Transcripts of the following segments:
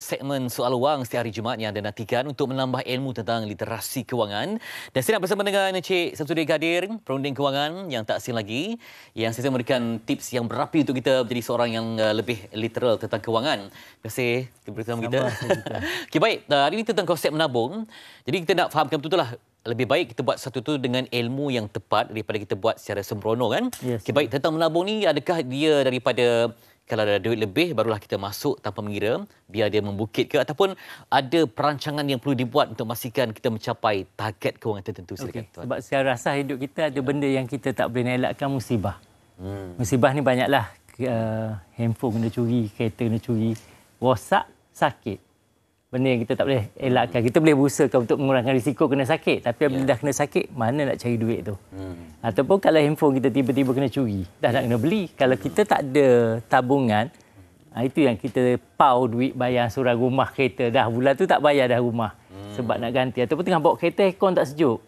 segmen Soal Wang setiap hari Jumaat yang anda nantikan untuk menambah ilmu tentang literasi kewangan. Dan saya nak bersama dengan Encik Samsudin Kadir, perunding kewangan yang tak asing lagi, yang saya memberikan tips yang berapi untuk kita menjadi seorang yang lebih literal tentang kewangan. Terima kasih bersama kita. Okay, baik, hari ini tentang konsep menabung. Jadi kita nak fahamkan betul-betul lah, lebih baik kita buat satu tu dengan ilmu yang tepat daripada kita buat secara sembrono, kan? Yes, okay, baik, tentang menabung ni, adakah dia daripada kalau ada duit lebih barulah kita masuk tanpa mengira biar dia membukit ke, ataupun ada perancangan yang perlu dibuat untuk memastikan kita mencapai target kewangan tertentu? Silakan, Tuan. Sebab saya rasa hidup kita ada benda yang kita tak boleh elakkan, musibah. Musibah ni banyaklah. Handphone kena curi, kereta kena curi, rosak, sakit. Benda yang kita tak boleh elakkan. Kita boleh berusahakan untuk mengurangkan risiko kena sakit. Tapi bila dah kena sakit, mana nak cari duit tu? Ataupun kalau handphone kita tiba-tiba kena curi, dah nak kena beli. Kalau kita tak ada tabungan, itu yang kita pau duit bayar asuran rumah, kereta. Dah bulan tu tak bayar dah rumah. Sebab nak ganti. Ataupun tengah bawa kereta, aircon tak sejuk.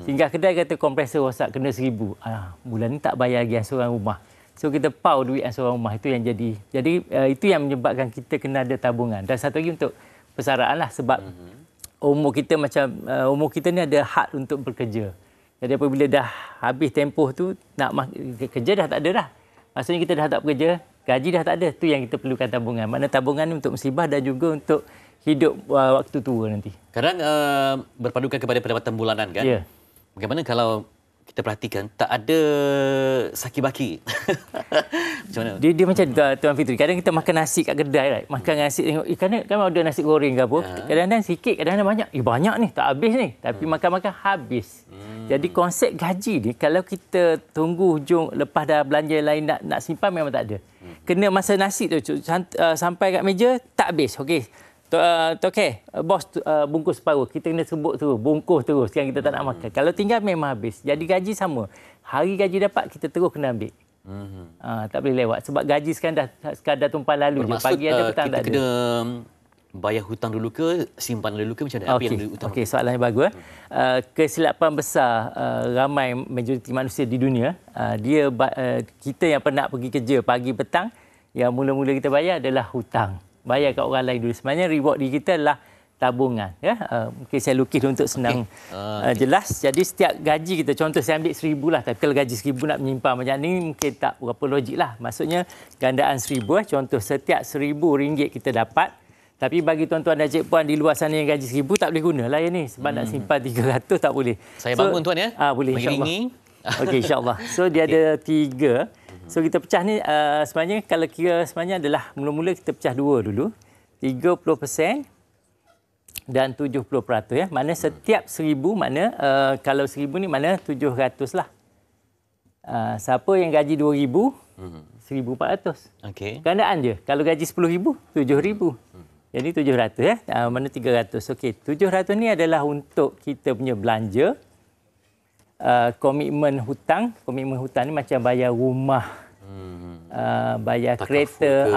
Sehingga kedai kata kompresor rosak, kena 1,000. Bulan ni tak bayar lagi asuran rumah. So kita pau duit asuran rumah. Itu yang jadi. Jadi itu yang menyebabkan kita kena ada tabungan. Dan satu lagi untuk persaraan lah, sebab umur kita umur kita ni ada hak untuk bekerja. Jadi apabila dah habis tempoh tu, nak kerja dah tak ada dah. Maksudnya kita dah tak bekerja, gaji dah tak ada. Tu yang kita perlukan tabungan. Makna tabungan ni untuk musibah dan juga untuk hidup waktu tua nanti. Kadang berpadukan kepada pendapatan bulanan, kan? Ya. Bagaimana kalau kita perhatikan tak ada saki-baki? Macam mana? Dia macam Tuan Fitri. Kadang kita makan nasi kat kedai, right? Makan nasi, tengok kan ada nasi goreng ke apa. Kadang-kadang sikit, kadang-kadang banyak. Banyak ni, tak habis ni. Tapi makan-makan habis. Jadi konsep gaji ni, kalau kita tunggu hujung lepas dah belanja lain nak simpan, memang tak ada. Kena masa nasi tu sampai kat meja, tak habis. Okey. Okey, bos bungkus separuh. Kita kena sebut terus, bungkus terus yang kita tak nak makan. Kalau tinggal memang habis. Jadi gaji sama. Hari gaji dapat, kita terus kena ambil. Tak boleh lewat. Sebab gaji sekadar tumpah lalu. Bermaksud, je. Pagi ada, petang tak ada. Kita kena bayar hutang dulu ke, simpan dulu ke, macam mana? Okey, soalan yang bagus. Kesilapan besar ramai majoriti manusia di dunia, kita yang pernah pergi kerja pagi petang, yang mula-mula kita bayar adalah hutang. Bayar kat orang lain dulu. Sebenarnya reward diri kita adalah tabungan. Mungkin saya lukis untuk senang jelas. Jadi setiap gaji kita, contoh saya ambil 1,000 lah. Tapi kalau gaji 1,000 nak menyimpan macam ni, mungkin tak berapa logik lah. Maksudnya gandaan 1,000. Contoh setiap RM1,000 kita dapat. Tapi bagi tuan-tuan dan cik puan di luar sana yang gaji 1,000 tak boleh guna lah yang ni. Sebab nak simpan 300 tak boleh. Saya bangun tuan ya? Boleh, insyaAllah. Okey, insyaAllah. So dia ada 3. So kita pecah ni sebenarnya kalau kira sebenarnya adalah mula-mula kita pecah 2 dulu. 30% dan 70%, ya. Mana setiap 1,000 mana kalau 1,000 ni mana 700 lah. Siapa yang gaji 2,000, 1,400. Okey. Gandaan je. Kalau gaji 10,000, 7,000. Jadi 700, ya. Mana 300. Okey, 700 ni adalah untuk kita punya belanja. Komitmen hutang ni macam bayar rumah, bayar kereta.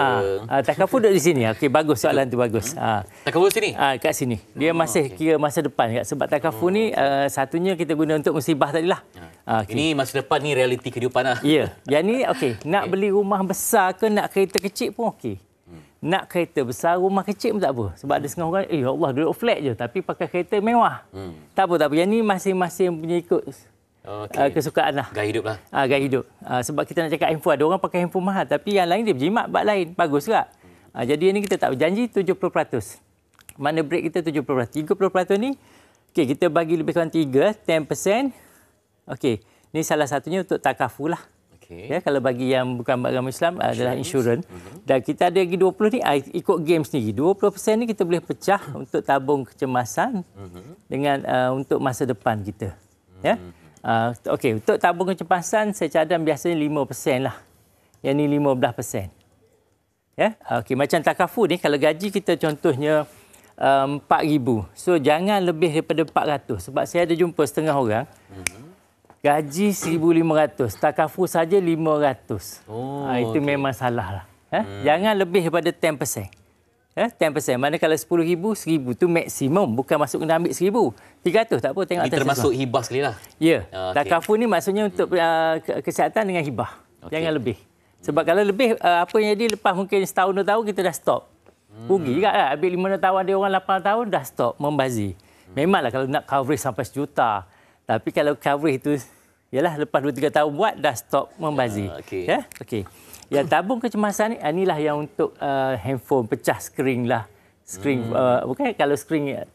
Takaful duduk di sini. Okey, bagus soalan tu, bagus. Takaful sini? Kat sini. Dia masih kira masa depan. Sebab takaful ni satunya kita guna untuk musibah tadilah. Okay. Ini masa depan ni realiti kehidupan lah. Ya. Yang ni okey, nak beli rumah besar ke nak kereta kecil pun okey. Nak kereta besar, rumah kecil pun tak apa. Sebab ada setengah orang, ya Allah, duduk flat je tapi pakai kereta mewah. Tak apa. Yang ni masing-masing punya ikut kesukaan lah. Gaya hidup lah. Gaya hidup. Sebab kita nak cakap handphone, ada orang pakai handphone mahal tapi yang lain dia berjimat bab lain. Bagus tak? Jadi ini kita tak berjanji 70%. Mana break kita 70%. 30% ni, okey, kita bagi lebih kurang 3, 10%. Okey, ni salah satunya untuk takaful lah. Okay. Ya, kalau bagi yang bukan agama Islam adalah insurans. Dan kita ada lagi 20 ni ikut game sendiri. 20% ni kita boleh pecah untuk tabung kecemasan dengan untuk masa depan kita. Ya. Okey, untuk tabung kecemasan saya cadang biasanya 5% lah. Yang ni 15%. Ya. Okey, macam takaful ni kalau gaji kita contohnya 4,000. So jangan lebih daripada 400 sebab saya ada jumpa setengah orang. Gaji 1,500, takaful saja 500. Itu memang salah lah. Jangan lebih daripada 10%. 10%. Mana kalau 10,000, 1,000 tu maksimum. Bukan masuk kena ambil 1,000. 300 tak apa, tengok atas. Ini termasuk hibah sekali lah. Ya. Takaful ni maksudnya untuk kesihatan dengan hibah. Jangan lebih. Sebab kalau lebih, apa yang jadi lepas mungkin setahun 2 tahun kita dah stop. Rugi juga lah. Habis 5 tahun ada orang 8 tahun dah stop membazir. Memanglah kalau nak coverage sampai 1 juta. Tapi kalau coverage itu yalah lepas 2-3 tahun buat dah stop membazir. Okey. Ya, okey. Yang tabung kecemasan ni inilah yang untuk handphone pecah skrin lah. Skrin bukan kalau skrin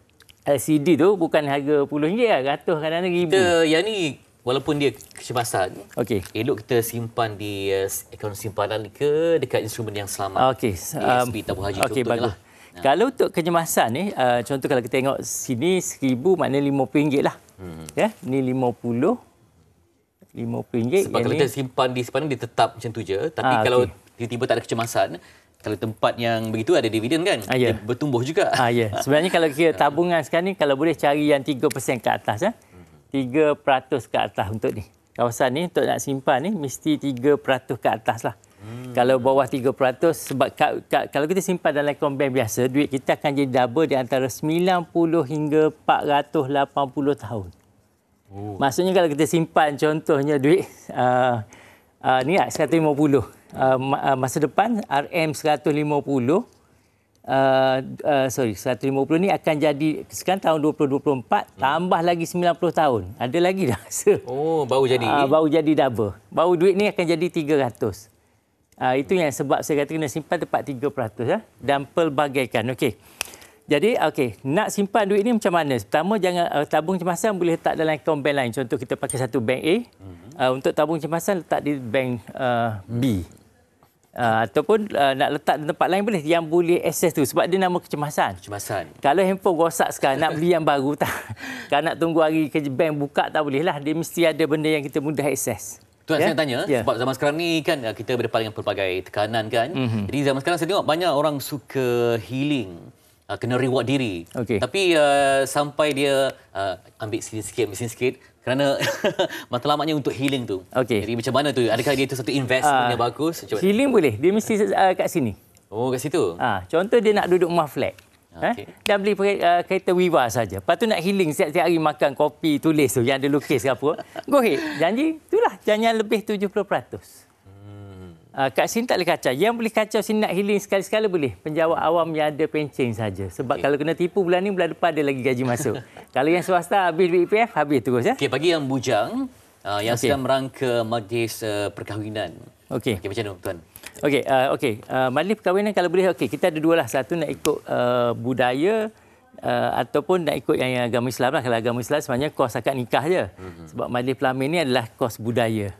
LCD tu bukan harga RM10 lah, ratus kadang-kadang ribu. Kita yang ni walaupun dia kecemasan, Okey. elok kita simpan di akaun simpanan ke dekat instrumen yang selamat. Okey. ASB tabung haji Okey, contohnya bagus. lah. Kalau untuk kecemasan ni, contoh kalau kita tengok sini 1,000 maknanya RM50 lah. Ya, ni 50. RM50. Sebab kalau kita simpan di simpanan dia tetap macam tu je. Tapi kalau tiba-tiba tak ada kecemasan, kalau tempat yang begitu ada dividen kan, ya. dia bertumbuh juga. Ya. Sebenarnya kalau kira tabungan sekarang ni, kalau boleh cari yang 3% ke atas. 3% ke atas untuk ni. Kawasan ni untuk nak simpan ni mesti 3% ke atas lah. Kalau bawah 3%, sebab kalau kita simpan dalam akaun bank biasa, duit kita akan jadi double di antara 90 hingga 480 tahun. Maksudnya kalau kita simpan contohnya duit ni 150. Masa depan RM 150 150 ni akan jadi sekarang tahun 2024 tambah lagi 90 tahun. Ada lagi dah rasa. Oh, baru jadi. Baru jadi double. Baru duit ni akan jadi 300. Itu yang sebab saya kata kena simpan tepat 3% dan pelbagaikan. Okey. Jadi nak simpan duit ni macam mana? Pertama jangan tabung kecemasan boleh letak dalam akaun bank lain. Contoh kita pakai satu bank A. Untuk tabung kecemasan letak di bank B. Ataupun nak letak di tempat lain boleh yang boleh akses tu sebab dia nama kecemasan. Kalau handphone rosak sekarang nak beli yang baru tak. Kalau nak tunggu hari kerja bank buka tak boleh lah. Dia mesti ada benda yang kita mudah akses. Tuan saya tanya sebab zaman sekarang ni kan kita berdepan dengan pelbagai tekanan kan. Jadi zaman sekarang saya tengok banyak orang suka healing. Kena reward diri. Tapi sampai dia ambil mesin sikit kerana matlamatnya untuk healing tu. Jadi macam mana tu? Adakah dia tu satu investment yang bagus? Healing boleh. Dia mesti kat sini. Oh, kat situ? Contoh dia nak duduk rumah flat. Dah beli kereta Viva saja. Lepas tu nak healing setiap hari makan kopi tulis tu yang ada lukis ke apa. Go ahead. Janji itulah jangan lebih 70%. Kat sini tak boleh kacau. Yang boleh kacau sini nak healing sekali-sekala boleh. Penjawat awam yang ada pencen saja. Sebab kalau kena tipu bulan ni, bulan depan ada lagi gaji masuk. Kalau yang swasta habis duit IPF, habis terus. Bagi yang bujang, yang sedang merangka majlis perkahwinan. Macam mana tuan? Majlis perkahwinan kalau boleh, kita ada dua lah. Satu nak ikut budaya ataupun nak ikut yang agama Islam lah. Kalau agama Islam sebenarnya kos akad nikah je. Sebab majlis pelamin ni adalah kos budaya.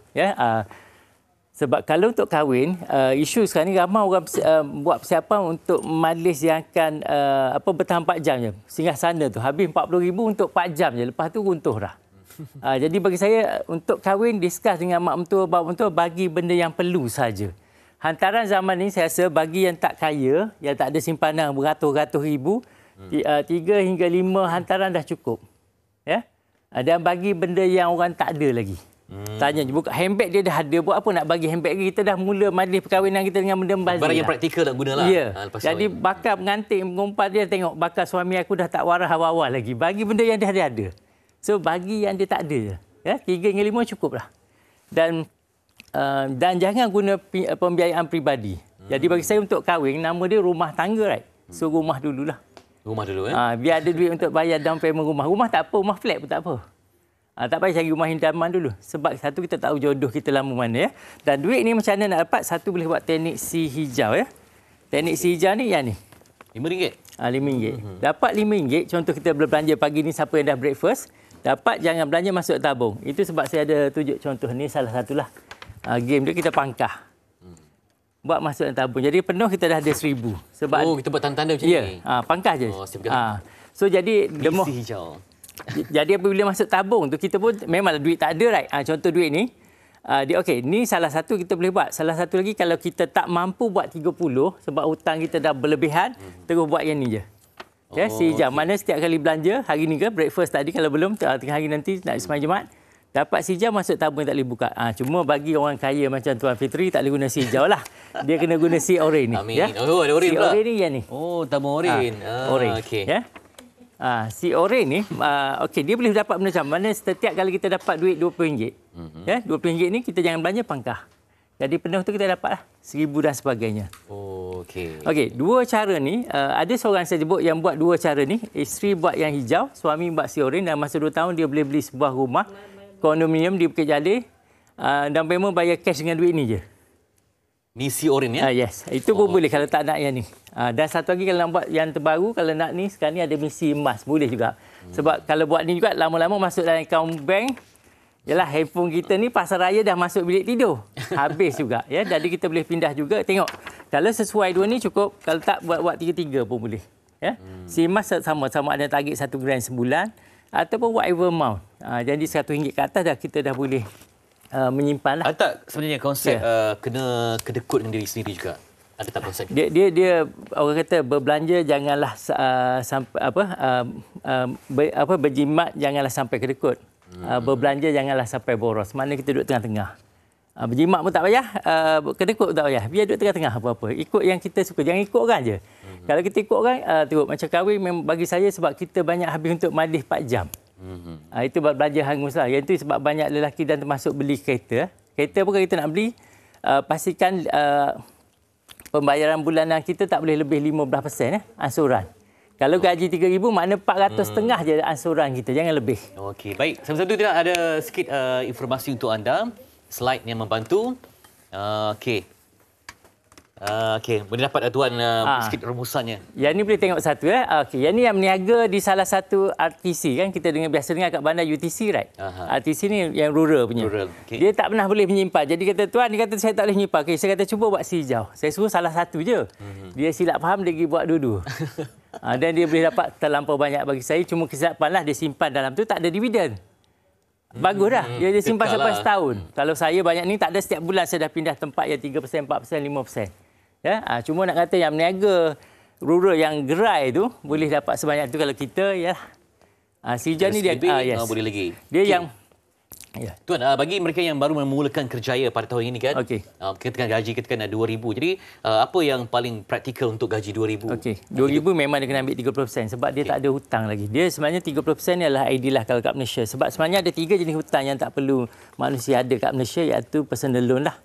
Sebab kalau untuk kahwin, isu sekarang ni ramai orang buat persiapan untuk majlis yang akan bertahan 4 jam je. Singgah sana tu habis RM40,000 untuk 4 jam je. Lepas tu runtuh dah. Jadi bagi saya untuk kahwin discuss dengan mak mentua, bapa mentua bagi benda yang perlu saja. Hantaran zaman ni saya rasa bagi yang tak kaya, yang tak ada simpanan beratus-ratus ribu, 3 hingga 5 hantaran dah cukup. Dan bagi benda yang orang tak ada lagi. Tanya je, buka handbag dia dah ada, buat apa nak bagi handbag kita dah mula majlis perkahwinan kita dengan benda membazir. Barang yang praktikal nak gunalah. Jadi bakal pengantin mengumpat dia tengok bakal suami aku dah tak waras awal-awal lagi. Bagi benda yang dia ada. So bagi yang dia tak ada je. 3 hingga 5 cukup lah. Dan jangan guna pembiayaan peribadi. Jadi bagi saya untuk kahwin nama dia rumah tangga So rumah dululah. Rumah dulu biar ada duit untuk bayar down payment rumah. Rumah tak apa, rumah flat pun tak apa. Tak payah cari rumah hindaman dulu. Sebab satu kita tahu jodoh kita lama mana Dan duit ni macam mana nak dapat? Satu boleh buat teknik si hijau Teknik si hijau ni yang ni. RM5? RM5. Dapat RM5, contoh kita belanja pagi ni siapa yang dah breakfast, dapat jangan belanja masuk tabung. Itu sebab saya ada tunjuk contoh ni salah satulah. Game dia kita pangkah. Buat masuk dalam tabung. Jadi penuh kita dah ada 1,000. Sebab kita buat tanda-tanda macam ni. Pangkah je. So jadi demo si hijau. Jadi apabila masuk tabung tu kita pun memanglah duit tak ada contoh duit ni ni salah satu kita boleh buat. Salah satu lagi kalau kita tak mampu buat 30 sebab hutang kita dah berlebihan, terus buat yang ni je. Si hijau. Mana setiap kali belanja hari ni ke breakfast tadi kalau belum tengah hari nanti nak semalam Jumaat dapat si hijau masuk tabung tak boleh buka. Cuma bagi orang kaya macam Tuan Fitri tak boleh guna si hijau lah. Dia kena guna si oren ni. Amin. Ada oren pula. Si oren ni yang ni. Tabung oren. Oren. Si oren ni, dia boleh dapat benda macam mana setiap kali kita dapat duit RM20. RM20 ni kita jangan belanja pangkah. Jadi penuh tu kita dapat lah 1,000 dan sebagainya. Oh, okey. Okey, dua cara ni, ada seorang saya sebut yang buat dua cara ni. Isteri buat yang hijau, suami buat si oren. Dalam masa 2 tahun dia boleh beli sebuah rumah kondominium di Bukit Jalil dan memang bayar cash dengan duit ni je. Misi oren ya? Yes, itu pun boleh kalau tak nak yang ni. Dan satu lagi kalau nak buat yang terbaru, kalau nak ni sekarang ni ada misi emas, boleh juga. Sebab kalau buat ni juga lama-lama masuk dalam akaun bank, yalah, handphone kita ni pasar raya dah masuk bilik tidur. Habis juga. Ya. Jadi kita boleh pindah juga. Tengok. Kalau sesuai dua ni cukup. Kalau tak buat 3-3 pun boleh. Ya. Si emas sama ada target 1 gram sebulan. Ataupun whatever amount. Jadi RM100 ke atas dah kita dah boleh menyimpan lah. Ada tak sebenarnya konsep kena kedekut dengan diri sendiri juga? Ada tak konsep? Dia orang kata berbelanja janganlah berjimat janganlah sampai kedekut. Berbelanja janganlah sampai boros. Mana kita duduk tengah-tengah. Berjimat pun tak payah, kedekut pun tak payah. Biar duduk tengah-tengah apa-apa. Ikut yang kita suka. Jangan ikut orang je. Kalau kita ikut orang, tengok macam kahwin bagi saya sebab kita banyak habis untuk madih 4 jam. Itu berbelanja hangus lah. Yang itu sebab banyak lelaki dan termasuk beli kereta. Kereta pun kalau kita nak beli, pastikan pembayaran bulanan kita tak boleh lebih 15% ansuran. Kalau gaji 3,000, makna 400 je ansuran kita. Jangan lebih. Okey, baik. Satu-satu tidak ada sikit informasi untuk anda. Slide yang membantu. Okey. Okey, boleh dapat tuan sikit rumusannya. Yang ni boleh tengok satu. Okey, yang ni yang berniaga di salah satu RTC kan. Kita biasa dengar kat bandar UTC, right? RTC ni yang rural punya. Rural. Okay. Dia tak pernah boleh menyimpan. Jadi kata tuan, dia kata saya tak boleh menyimpan. Okey, saya kata cuba buat si hijau. Saya suruh salah satu je. Dia silap faham, dia pergi buat dua-dua. Dan dia boleh dapat terlampau banyak bagi saya. Cuma kesilapanlah dia simpan dalam tu tak ada dividen. Bagus dah. Dia simpan sampai setahun. Kalau saya banyak ni tak ada setiap bulan saya dah pindah tempat yang 3%, 4%, 5%. Ya, cuma nak kata yang berniaga rural yang gerai tu boleh dapat sebanyak tu kalau kita ya. Si hijau ni dia yes. Boleh lagi. Dia yang ya. Tuan, bagi mereka yang baru memulakan kerjaya pada tahun ini kan. Okey. Kita kan gaji kita kan 2,000. Jadi apa yang paling praktikal untuk gaji 2,000? Okey. 2,000 memang dia kena ambil 30% sebab dia tak ada hutang lagi. Dia sebenarnya 30% ialah ideal lah kalau kat Malaysia. Sebab sebenarnya ada 3 jenis hutang yang tak perlu manusia ada kat Malaysia, iaitu personal loan lah.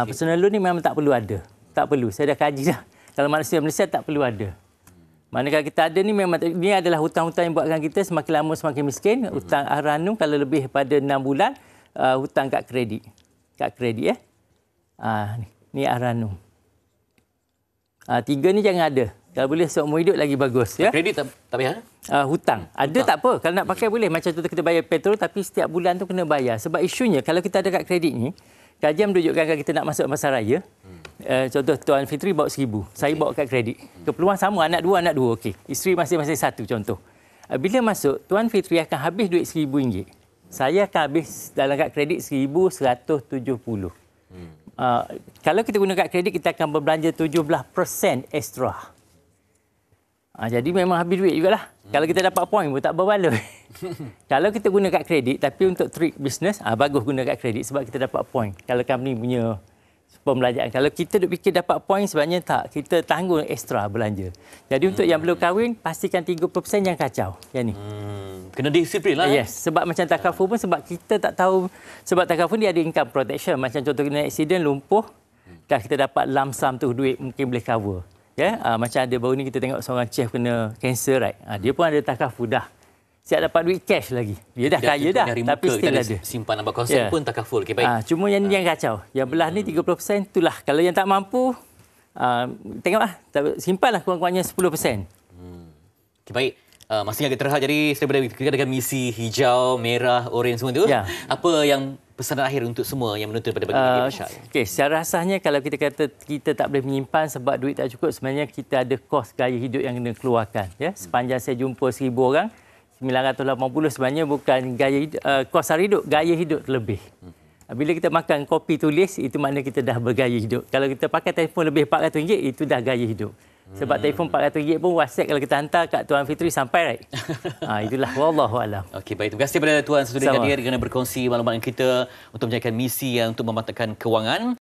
Personal loan ni memang tak perlu ada. Tak perlu. Saya dah kaji dah. Kalau manusia Malaysia tak perlu ada. Manakala kita ada ni memang ni adalah hutang-hutang yang buatkan kita semakin lama semakin miskin. Hutang Ahranum kalau lebih pada 6 bulan, hutang kad kredit. Kad kredit ni Ahranum. 3 ni jangan ada. Kalau boleh seumur hidup lagi bagus ya. Kredit tak payah. Hutang. Ada tak apa. Kalau nak pakai boleh. Macam contoh kita bayar petrol tapi setiap bulan tu kena bayar. Sebab isunya kalau kita ada kad kredit ni, kajian menunjukkan kalau kita nak masuk pasar raya, contoh Tuan Fitri bawa 1,000, saya bawa kad kredit. Keperluan sama, anak dua. Okey. Isteri masing-masing satu contoh. Bila masuk, Tuan Fitri akan habis duit RM1,000. Saya akan habis dalam kad kredit RM1,170. Kalau kita guna kad kredit, kita akan berbelanja 17% ekstra. Jadi memang habis duit jugalah. Kalau kita dapat poin pun tak berbaloi. Kalau kita guna kad kredit, tapi untuk trik bisnes, bagus guna kad kredit sebab kita dapat poin. Kalau company punya pembelanjaan. Kalau kita duk fikir dapat poin, sebenarnya tak. Kita tanggung ekstra belanja. Jadi untuk yang belum kahwin, pastikan 30% yang kacau. Yang ni. Kena disiplin lah. Yes. Sebab macam takaful pun sebab kita tak tahu. Sebab takaful dia ada income protection. Macam contoh kena accident, lumpuh. Dah kita dapat lump sum tu, duit mungkin boleh cover. Ya, macam ada baru ni kita tengok seorang chef kena kanser, right? Dia pun ada takaful dah. Siap dapat duit cash lagi. Dia dah kaya dah, tapi still ada. Simpan nampak konsep pun takaful. Okay, baik. Cuma yang ni yang kacau. Yang belah ni 30% itulah. Kalau yang tak mampu, tengoklah. Simpanlah kurang-kurangnya 10%. Okay, baik. Masih agak terhad. Jadi daripada kita dengan misi hijau, merah, oren semua tu. Ya. Apa yang pesanan akhir untuk semua yang menonton pada pagi ini, Syah? Okey, secara asasnya kalau kita kata kita tak boleh menyimpan sebab duit tak cukup, sebenarnya kita ada kos gaya hidup yang kena keluarkan. Ya, sepanjang saya jumpa 1,000 orang, 980 sebenarnya bukan gaya kos hari hidup, gaya hidup terlebih. Bila kita makan kopi tulis, itu makna kita dah bergaya hidup. Kalau kita pakai telefon lebih RM400, itu dah gaya hidup. Sebab telefon RM400 pun WhatsApp kalau kita hantar kat Tuan Fitri sampai, right? Itulah, wallahualam. Okey, baik. Terima kasih kepada Tuan Sudin Kadir kerana berkongsi maklumat dengan kita untuk menjalankan misi yang untuk memantapkan kewangan.